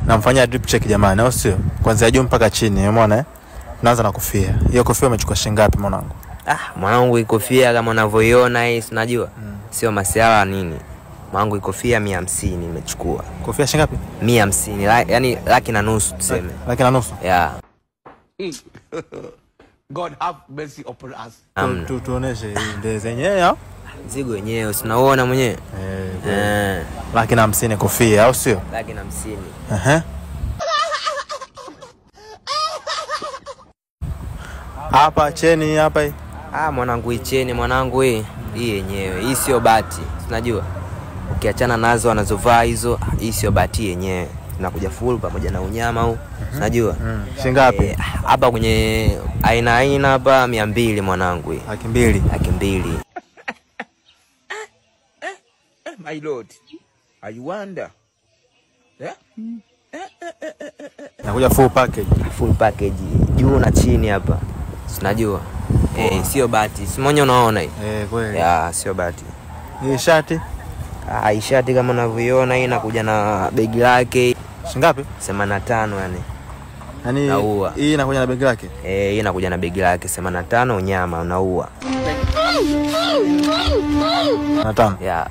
namfanyia drip check jamani, au sio? Kuanzia juu mpaka chini, umeona eh? Naanza na kofia. Hiyo kofia umechukua shilingi ngapi mwanangu? Mwanangu hii kofia kama unavyoiona hii, unajua? Sio masiala nini. Mwanangu hii kofia 150 nimechukua. Kofia shilingi ngapi? 150, yani laki na nusu tuseme. Laki na nusu? Yeah. God have mercy upon us. Tuoneshe ndio zenyewe au? Mzigo wenyewe unaona mwenyewe. Laki na 50 kofia, au sio? Laki na 50. Hapa cheni hapa hii. Mwanangu hii cheni mwanangu hii yenyewe. Hii sio bati, unajua? Ukiachana nazo anazovaa hizo, hii sio bati yenyewe. Tunakuja full pamoja na unyama huu. Unajua? Shilingi ngapi? Hapa kwenye aina hapa 200 mwanangu hii. Laki mbili. Laki mbili. My lord, I wonder. Yeah? Nakuja full package. Full package juu na chini hapa. Unajua? Sio bati. Si mwenye unaona hii? Kweli. Sio bati. Hii shati? Hii shati kama unavyoiona hii inakuja na begi lake. Shilingi ngapi? 85 yani. Yaani hii inakuja na begi lake? Hii inakuja na begi lake 85 unyama unaua. 85. Yeah.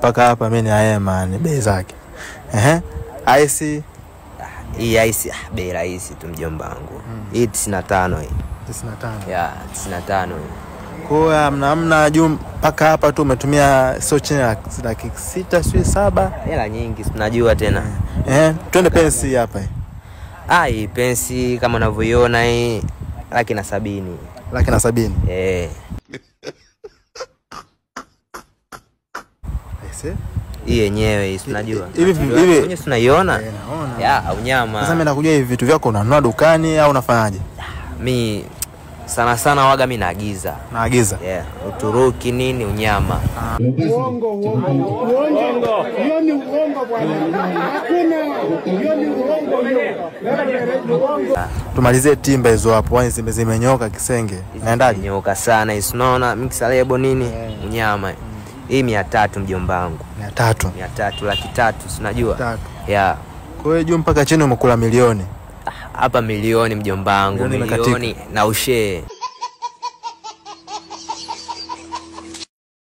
Paka hapa mimi ni aema ni bei zake. Ice. Hii ice bei rahisi tu mjomba wangu. Hii 95 hii. 95. Yeah, 95 hii. Kwa mna juu paka hapa tu umetumia sio chini ya laki 6 sio 7. Hela nyingi tunajua tena. Twende pensi hapa hii. Hii pensi kama unavyoiona hii laki na 70. Laki na 70. Hii yenyewe hii tunajua. Hivi wenyewe tunaiona? Naona. Unyama. Sasa mimi nakuja hivi vitu vyako unanunua dukani au unafanyaje? Mimi sana waga mimi naagiza. Naagiza? Uturuki nini unyama. Uongo. Hiyo ni uongo bwana. Hakuna. Hiyo ni uongo. Tumalizie timba hizo hapo, wani zimenyoka kisenge. Naendaje? Nyoka sana hizo unaona mixalebo nini unyama. Hii 300 mjomba wangu. 300. 300 laki 3 unajua? Kwa hiyo juu mpaka chini umekula milioni. Hapa milioni mjomba wangu, milioni na ushee.